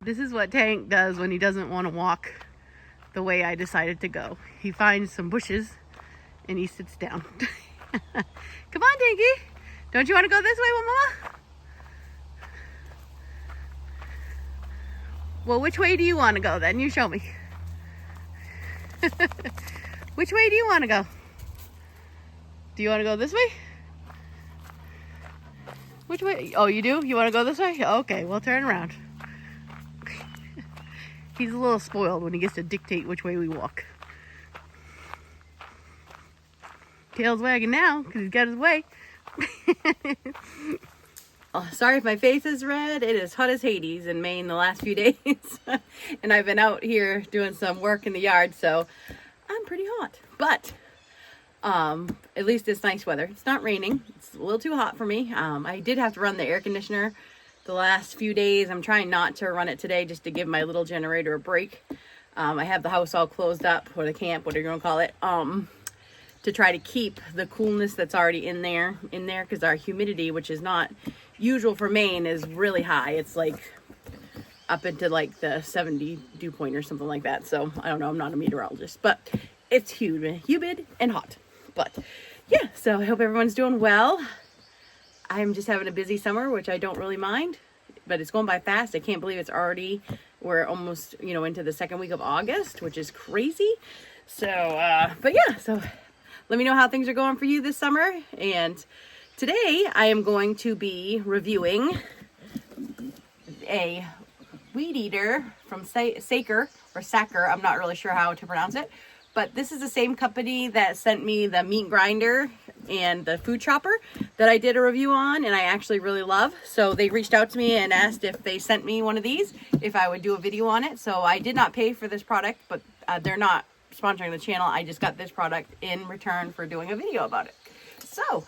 This is what Tank does when he doesn't want to walk the way I decided to go. He finds some bushes and he sits down. Come on, Tanky. Don't you want to go this way with Mama? Well, which way do you want to go then? You show me. Which way do you want to go? Do you want to go this way? Which way? Oh, you do? You want to go this way? Okay, well, turn around. He's a little spoiled when he gets to dictate which way we walk. Tail's wagging now because he's got his way. Oh, sorry if my face is red. It is hot as Hades in Maine the last few days. And I've been out here doing some work in the yard, so I'm pretty hot. But at least it's nice weather. It's not raining. It's a little too hot for me. I did have to run the air conditioner the last few days. I'm trying not to run it today just to give my little generator a break. I have the house all closed up, or the camp, whatever you want to call it, to try to keep the coolness that's already in there because our humidity, which is not usual for Maine, is really high. It's like up into like the 70 dew point or something like that. So I don't know, I'm not a meteorologist, but it's humid and hot. But yeah, so I hope everyone's doing well. I'm just having a busy summer, which I don't really mind, but it's going by fast. I can't believe we're almost, into the second week of August, which is crazy. So, but yeah, so let me know how things are going for you this summer. And today I am going to be reviewing a weed eater from Saker or Sacker. I'm not really sure how to pronounce it, but this is the same company that sent me the meat grinder and the food chopper that I did a review on, and I actually really love. So they reached out to me and asked if they sent me one of these, if I would do a video on it. So I did not pay for this product, but they're not sponsoring the channel. I just got this product in return for doing a video about it. So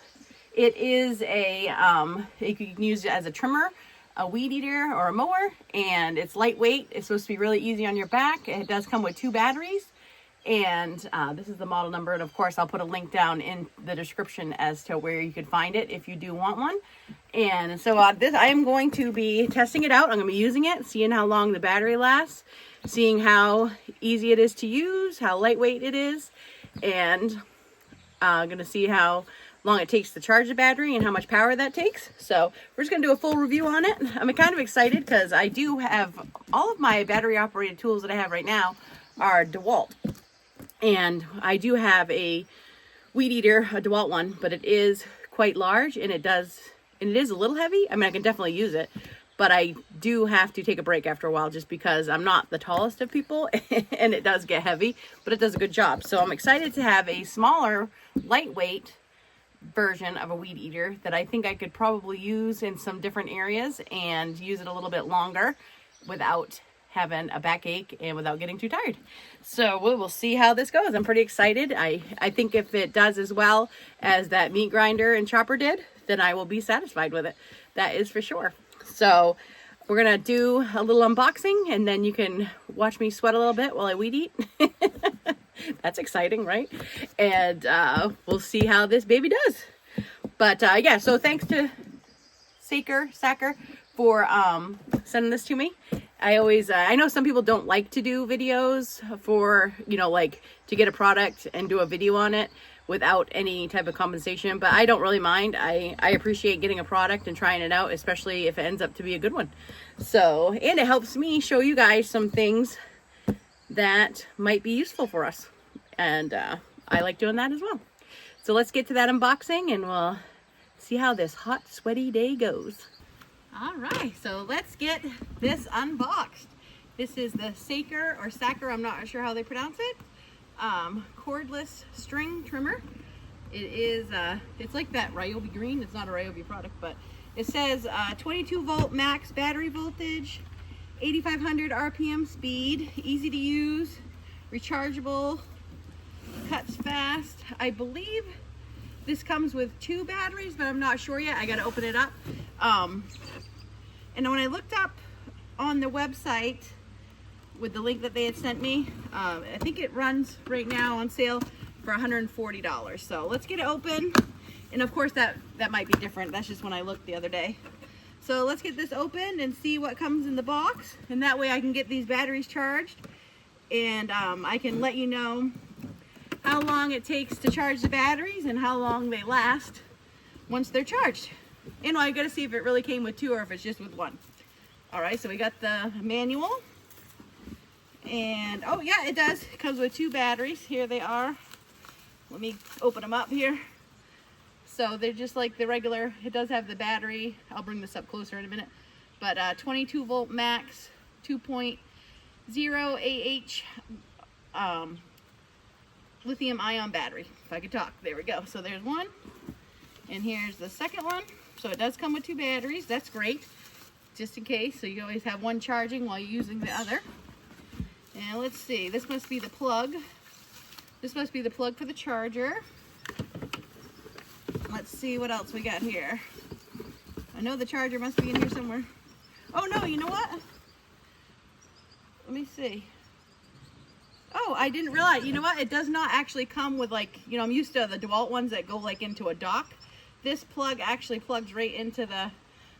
it is you can use it as a trimmer, a weed eater, or a mower, and it's lightweight. It's supposed to be really easy on your back. It does come with 2 batteries, and this is the model number, and of course I'll put a link down in the description as to where you could find it if you do want one. And so I am going to be testing it out. I'm going to be using it, seeing how long the battery lasts, seeing how easy it is to use, how lightweight it is, and I'm going to see how long it takes to charge the battery and how much power that takes. So we're just going to do a full review on it. I'm kind of excited because I do have all of my battery operated tools that I have right now are DeWalt. And I do have a weed eater, a DeWalt one, but it is quite large and it is a little heavy. I mean, I can definitely use it, but I do have to take a break after a while just because I'm not the tallest of people and it does get heavy, but it does a good job. So I'm excited to have a smaller, lightweight version of a weed eater that I think I could probably use in some different areas and use it a little bit longer without having a backache and without getting too tired. So we will see how this goes. I'm pretty excited. I think if it does as well as that meat grinder and chopper did, then I will be satisfied with it. That is for sure. So we're gonna do a little unboxing and then you can watch me sweat a little bit while I weed eat. That's exciting, right? And we'll see how this baby does. But yeah, so thanks to Sacker for sending this to me. I know some people don't like to do videos for, like to get a product and do a video on it without any type of compensation, but I don't really mind. I appreciate getting a product and trying it out, especially if it ends up to be a good one. So, and it helps me show you guys some things that might be useful for us. And I like doing that as well. So let's get to that unboxing and we'll see how this hot, sweaty day goes. All right, so let's get this unboxed. This is the Saker or Sacker, I'm not sure how they pronounce it, cordless string trimmer. It is, it's like that Ryobi green. It's not a Ryobi product, but it says 22 volt max battery voltage, 8,500 RPM speed, easy to use, rechargeable, cuts fast. I believe this comes with 2 batteries, but I'm not sure yet. I gotta open it up. And when I looked up on the website with the link that they had sent me, I think it runs right now on sale for $140. So let's get it open. And of course that might be different. That's just when I looked the other day. So let's get this opened and see what comes in the box, and that way I can get these batteries charged, and I can let you know how long it takes to charge the batteries and how long they last once they're charged. And I gotta see if it really came with two or if it's just with one. All right, so we got the manual, and oh yeah, it does. It comes with two batteries. Here they are. Let me open them up here. So they're just like the regular. It does have the battery. I'll bring this up closer in a minute. But 22 volt max, 2.0 AH lithium ion battery. If I could talk, there we go. So there's one, and here's the second one. So it does come with two batteries. That's great, just in case. So you always have one charging while you're using the other. And let's see. This must be the plug. This must be the plug for the charger. Let's see what else we got here. I know the charger must be in here somewhere. Oh no, you know what? Let me see. Oh, I didn't realize, you know what? It does not actually come with, like, you know, I'm used to the DeWalt ones that go like into a dock. This plug actually plugs right into the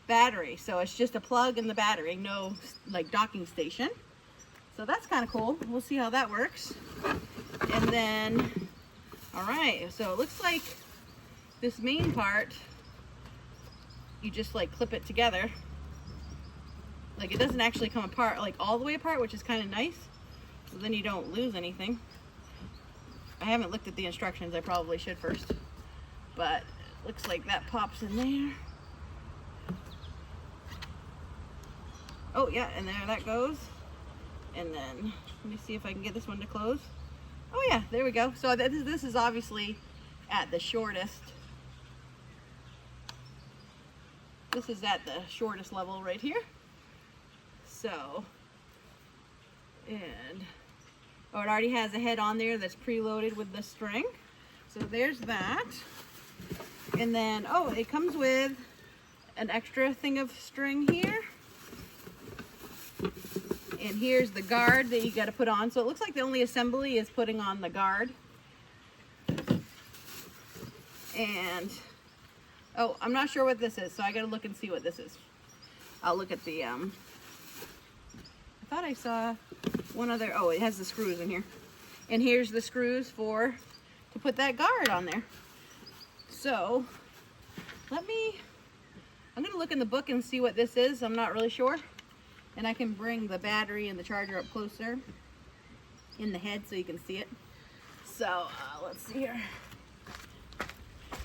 battery. So it's just a plug in the battery, no like docking station. So that's kind of cool. We'll see how that works. And then, all right, so it looks like this main part, you just like clip it together. Like it doesn't actually come apart like all the way apart, which is kind of nice. So then you don't lose anything. I haven't looked at the instructions. I probably should first. But it looks like that pops in there. Oh yeah, and there that goes. And then let me see if I can get this one to close. Oh yeah, there we go. So this is obviously at the shortest. This is at the shortest level right here. So, and oh, it already has a head on there that's preloaded with the string. So there's that. And then, oh, it comes with an extra thing of string here. And here's the guard that you got to put on. So it looks like the only assembly is putting on the guard. And oh, I'm not sure what this is, so I got to look and see what this is. I'll look at the I thought I saw one other. Oh, it has the screws in here. And here's the screws to put that guard on there. So I'm going to look in the book and see what this is. I'm not really sure. And I can bring the battery and the charger up closer in the head so you can see it. So let's see here.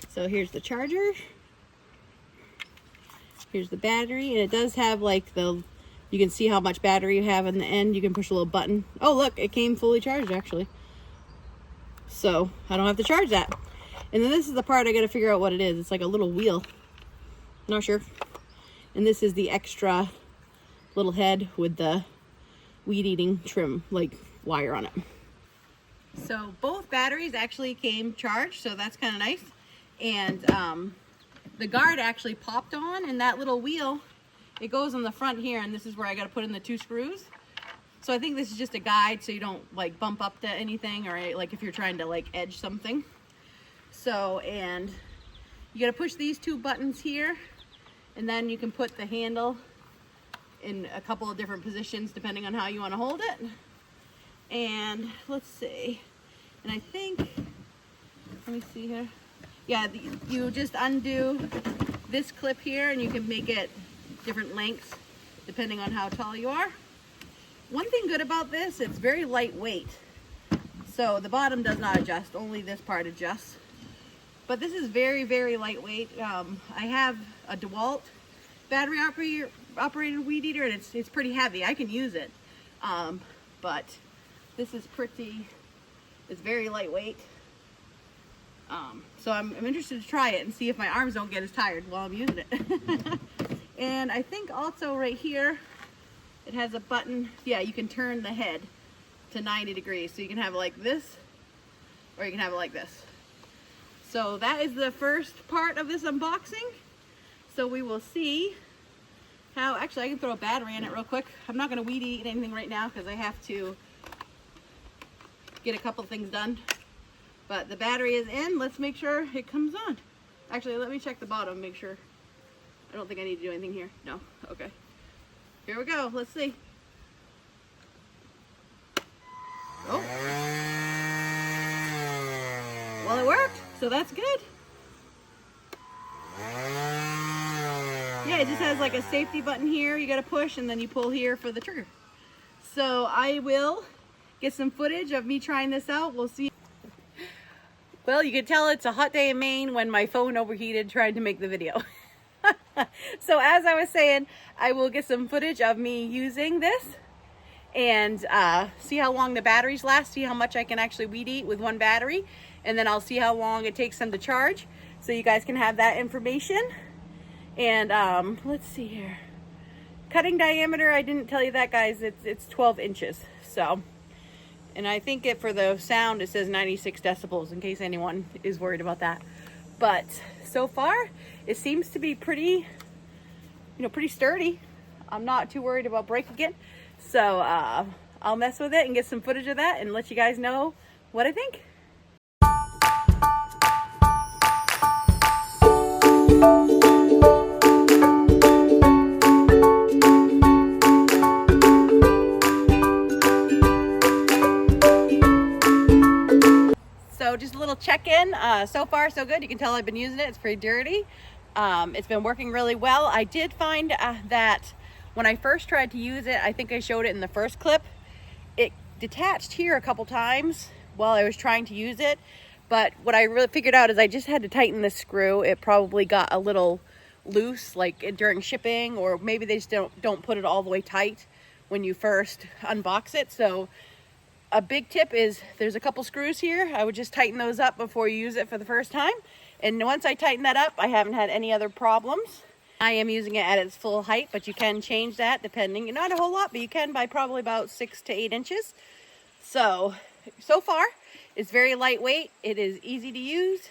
So here's the charger. Here's the battery, and it does have like you can see how much battery you have in the end. You can push a little button. Oh look, it came fully charged actually. So I don't have to charge that. And then this is the part I got to figure out what it is. It's like a little wheel. Not sure. And this is the extra little head with the weed eating trim like wire on it. So both batteries actually came charged, so that's kind of nice. And the guard actually popped on, and that little wheel, it goes on the front here, and this is where I got to put in the two screws. So I think this is just a guide so you don't like bump up to anything, or like if you're trying to like edge something. So, and you got to push these two buttons here, and then you can put the handle in a couple of different positions depending on how you want to hold it. And let's see, and I think, let me see here. Yeah, you just undo this clip here, and you can make it different lengths depending on how tall you are. One thing good about this, it's very lightweight. So the bottom does not adjust, only this part adjusts. But this is very, very lightweight. I have a DeWalt battery operated weed eater, and it's pretty heavy. I can use it. But this is it's very lightweight. So I'm interested to try it and see if my arms don't get as tired while I'm using it. And I think also right here, it has a button. Yeah, you can turn the head to 90 degrees. So you can have it like this, or you can have it like this. So that is the first part of this unboxing. So we will see how, actually I can throw a battery in it real quick. I'm not gonna weed eat anything right now because I have to get a couple things done. But the battery is in. Let's make sure it comes on. Actually, let me check the bottom, make sure. I don't think I need to do anything here. No. Okay. Here we go. Let's see. Oh. Well, it worked. So that's good. Yeah, it just has like a safety button here. You got to push and then you pull here for the trigger. So I will get some footage of me trying this out. We'll see. Well, you can tell it's a hot day in Maine when my phone overheated trying to make the video. So as I was saying, I will get some footage of me using this and see how long the batteries last, see how much I can actually weed eat with one battery, and then I'll see how long it takes them to charge so you guys can have that information. And let's see here. Cutting diameter, I didn't tell you that, guys. It's 12 inches. So, and I think for the sound it says 96 decibels in case anyone is worried about that. But so far it seems to be pretty, pretty sturdy. I'm not too worried about breaking it. So I'll mess with it and get some footage of that and let you guys know what I think. So just a little check-in. So far so good. You can tell I've been using it. It's pretty dirty. It's been working really well. I did find that when I first tried to use it, I think I showed it in the first clip, it detached here a couple times while I was trying to use it. But what I really figured out is I just had to tighten the screw. It probably got a little loose like during shipping, or maybe they just don't put it all the way tight when you first unbox it. So a big tip is there's a couple screws here. I would just tighten those up before you use it for the first time. And once I tighten that up, I haven't had any other problems. I am using it at its full height, but you can change that depending, not a whole lot, but you can by probably about 6 to 8 inches. So far, it's very lightweight. It is easy to use,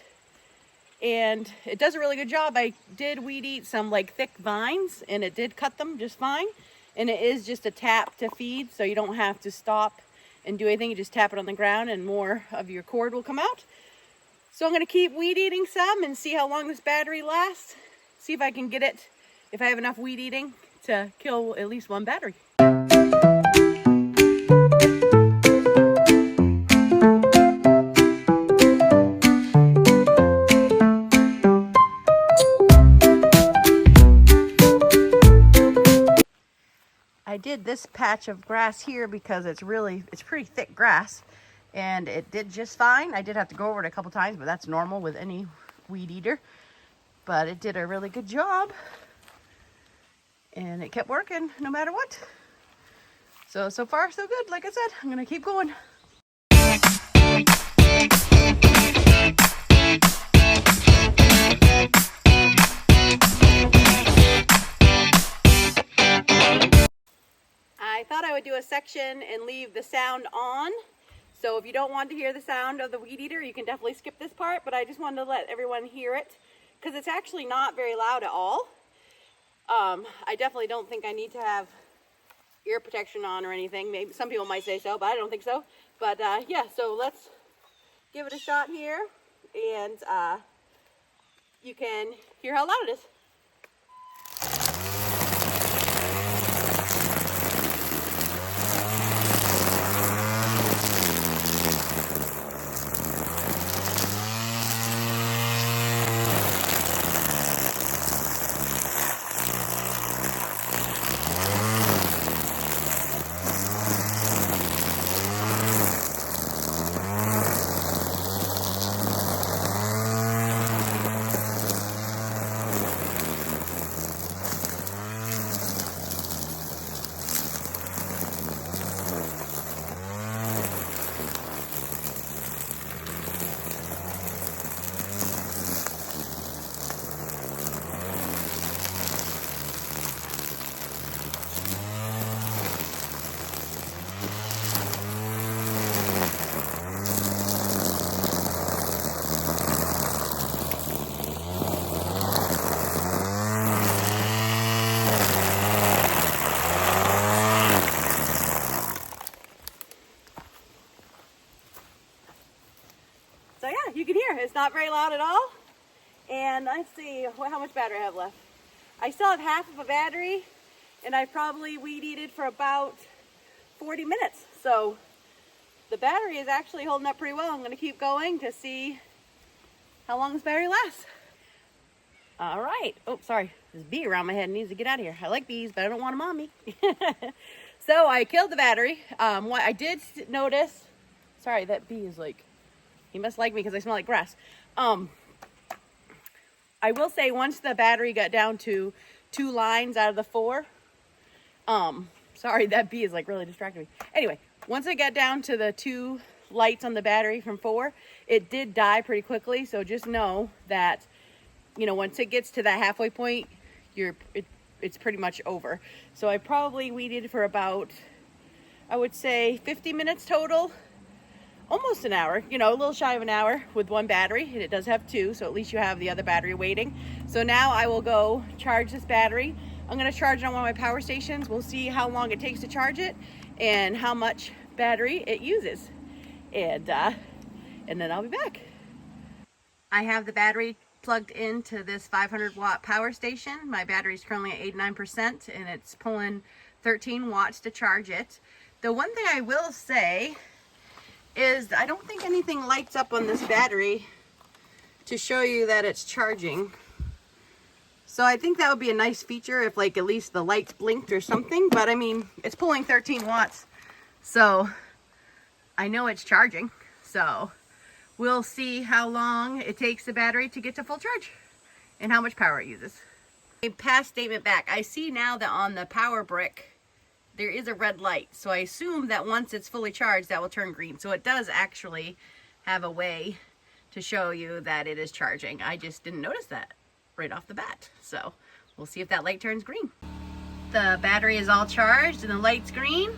and it does a really good job. I did weed eat some like thick vines, and it did cut them just fine. And it is just a tap to feed, so you don't have to stop and do anything. You just tap it on the ground and more of your cord will come out. So I'm going to keep weed eating some and see how long this battery lasts. See if I can get it, if I have enough weed eating to kill at least one battery. I did this patch of grass here because it's pretty thick grass, and it did just fine. I did have to go over it a couple times, but that's normal with any weed eater. But it did a really good job, and it kept working no matter what. So far so good. Like I said, I'm gonna keep going. I thought I would do a section and leave the sound on. So if you don't want to hear the sound of the weed eater, you can definitely skip this part, but I just wanted to let everyone hear it because it's actually not very loud at all. I definitely don't think I need to have ear protection on or anything. Maybe some people might say so, but I don't think so. But yeah, so let's give it a shot here, and you can hear how loud it is. So yeah, you can hear it's not very loud at all. And let's see how much battery I have left. I still have half of a battery, and I probably weed eated for about 40 minutes. So the battery is actually holding up pretty well. I'm gonna keep going to see how long this battery lasts. All right. Oh, sorry. There's a bee around my head. Needs to get out of here. I like bees, but I don't want them on me. So I killed the battery. What I did notice, sorry, that bee is like, he must like me because I smell like grass. I will say once the battery got down to 2 lines out of the 4, sorry, that bee is like really distracting me. Anyway, once I got down to the 2 lights on the battery from 4, it did die pretty quickly. So just know that, you know, once it gets to that halfway point, it's pretty much over. So I probably weeded for about, I would say 50 minutes total, almost an hour, you know, a little shy of an hour with 1 battery, and it does have 2, so at least you have the other battery waiting. So now I will go charge this battery. I'm going to charge it on one of my power stations. We'll see how long it takes to charge it and how much battery it uses, and then I'll be back. I have the battery plugged into this 500-watt power station. My battery is currently at 89%, and it's pulling 13 watts to charge it. The one thing I will say is I don't think anything lights up on this battery to show you that it's charging. So I think that would be a nice feature if like at least the lights blinked or something, but I mean, it's pulling 13 watts. So I know it's charging. So we'll see how long it takes the battery to get to full charge and how much power it uses. A past statement back. I see now that on the power brick, there is a red light. So I assume that once it's fully charged, that will turn green. So it does actually have a way to show you that it is charging. I just didn't notice that right off the bat. So we'll see if that light turns green. The battery is all charged and the light's green.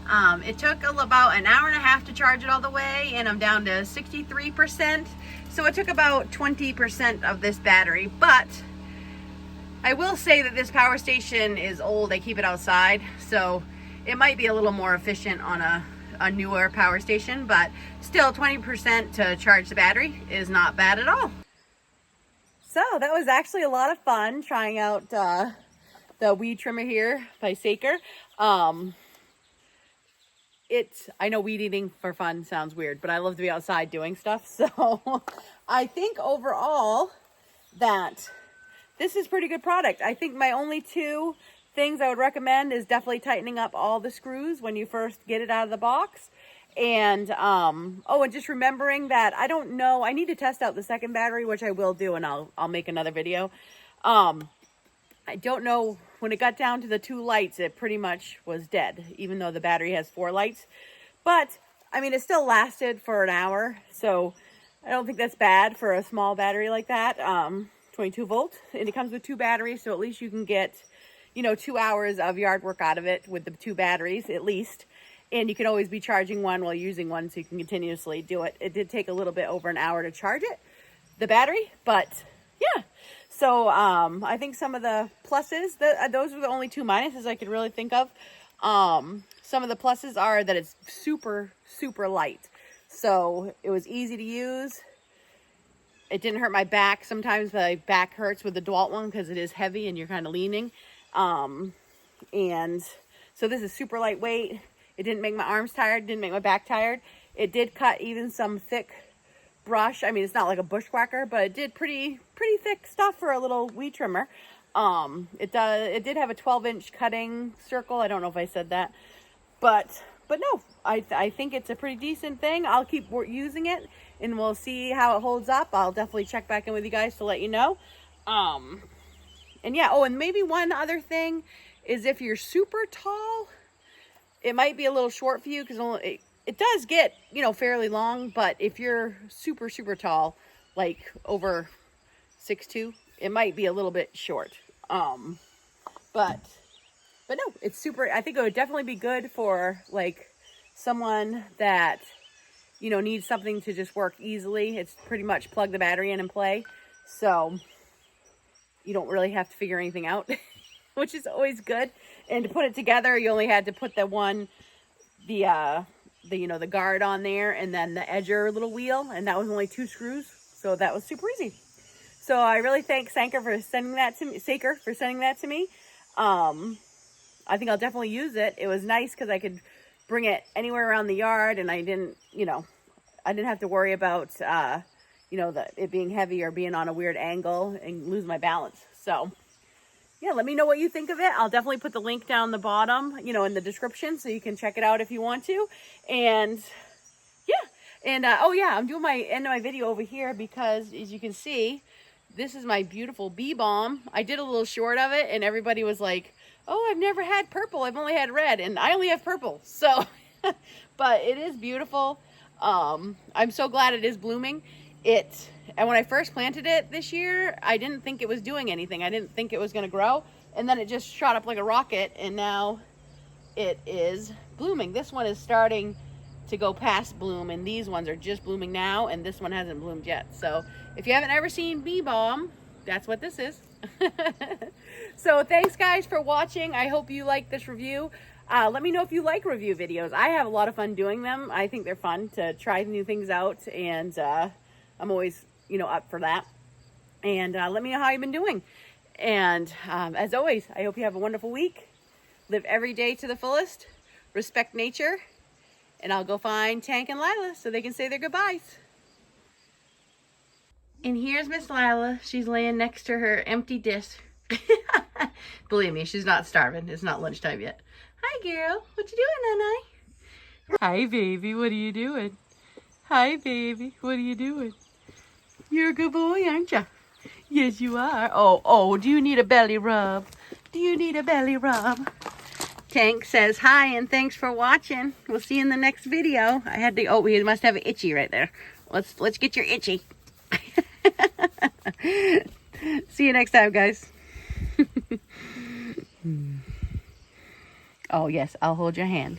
It took about an hour and a half to charge it all the way, and I'm down to 63%. So it took about 20% of this battery, but I will say that this power station is old. I keep it outside, so it might be a little more efficient on a newer power station, but still 20% to charge the battery is not bad at all. So that was actually a lot of fun trying out the weed trimmer here by Saker. I know weed eating for fun sounds weird, but I love to be outside doing stuff. So I think overall that this is a pretty good product. I think my only 2 things I would recommend is definitely tightening up all the screws when you first get it out of the box. And, and just remembering that, I don't know, I need to test out the second battery, which I will do, and I'll make another video. I don't know, when it got down to the 2 lights, it pretty much was dead, even though the battery has 4 lights. But, I mean, it still lasted for an hour, so I don't think that's bad for a small battery like that. 22 volt, and it comes with 2 batteries, so at least you can get, you know, 2 hours of yard work out of it with the 2 batteries, at least. And you can always be charging one while using one, so you can continuously do it. It did take a little bit over an hour to charge it, the battery, but yeah. So I think some of the pluses, those were the only 2 minuses I could really think of. Some of the pluses are that it's super, super light. So it was easy to use. It didn't hurt my back. Sometimes my back hurts with the DeWalt one because it is heavy and you're kind of leaning. And so this is super lightweight. It didn't make my arms tired, didn't make my back tired. It did cut even some thick brush. I mean, it's not like a bushwhacker, but it did pretty thick stuff for a little weed trimmer. It did have a 12-inch cutting circle. I don't know if I said that, but no, I think it's a pretty decent thing. I'll keep using it, and we'll see how it holds up. I'll definitely check back in with you guys to let you know. And yeah, and maybe one other thing is if you're super tall, it might be a little short for you because it does get, you know, fairly long. But if you're super, super tall, like over 6'2", it might be a little bit short. But no, it's super. I think it would definitely be good for like someone that, you know, needs something to just work easily. It's pretty much plug the battery in and play. So you don't really have to figure anything out, which is always good. And to put it together, you only had to put the guard on there and then the edger little wheel, and that was only 2 screws. So that was super easy. So I really thank Sanker for sending that to me. Saker for sending that to me. I think I'll definitely use it. It was nice because I could bring it anywhere around the yard, and I didn't, I didn't have to worry about, it being heavy or being on a weird angle and lose my balance. So yeah, let me know what you think of it. I'll definitely put the link down the bottom, in the description, so you can check it out if you want to. And yeah, and oh yeah, I'm doing my end of my video over here because, as you can see, this is my beautiful bee balm. I did a little short of it, and everybody was like, "Oh, I've never had purple. I've only had red," and I only have purple. So, but it is beautiful. I'm so glad it is blooming. And when I first planted it this year, I didn't think it was doing anything. I didn't think it was going to grow. And then it just shot up like a rocket, and now it is blooming. This one is starting to go past bloom, and these ones are just blooming now, and this one hasn't bloomed yet. So if you haven't ever seen bee balm, that's what this is. So thanks guys for watching. I hope you like this review. Let me know if you like review videos. I have a lot of fun doing them. I think they're fun to try new things out, and I'm always up for that. And let me know how you've been doing. And as always, I hope you have a wonderful week. Live every day to the fullest. Respect nature. And I'll go find Tank and Lila so they can say their goodbyes. And here's Miss Lila. She's laying next to her empty dish. Believe me, she's not starving. It's not lunchtime yet. Hi, girl. What you doing, Nana? Hi, baby. What are you doing? Hi, baby. What are you doing? You're a good boy, aren't you? Yes, you are. Oh, do you need a belly rub? Do you need a belly rub? Tank says hi and thanks for watching. We'll see you in the next video. I had to, we must have an itchy right there. Let's get your itchy. See you next time, guys. Oh, yes, I'll hold your hand.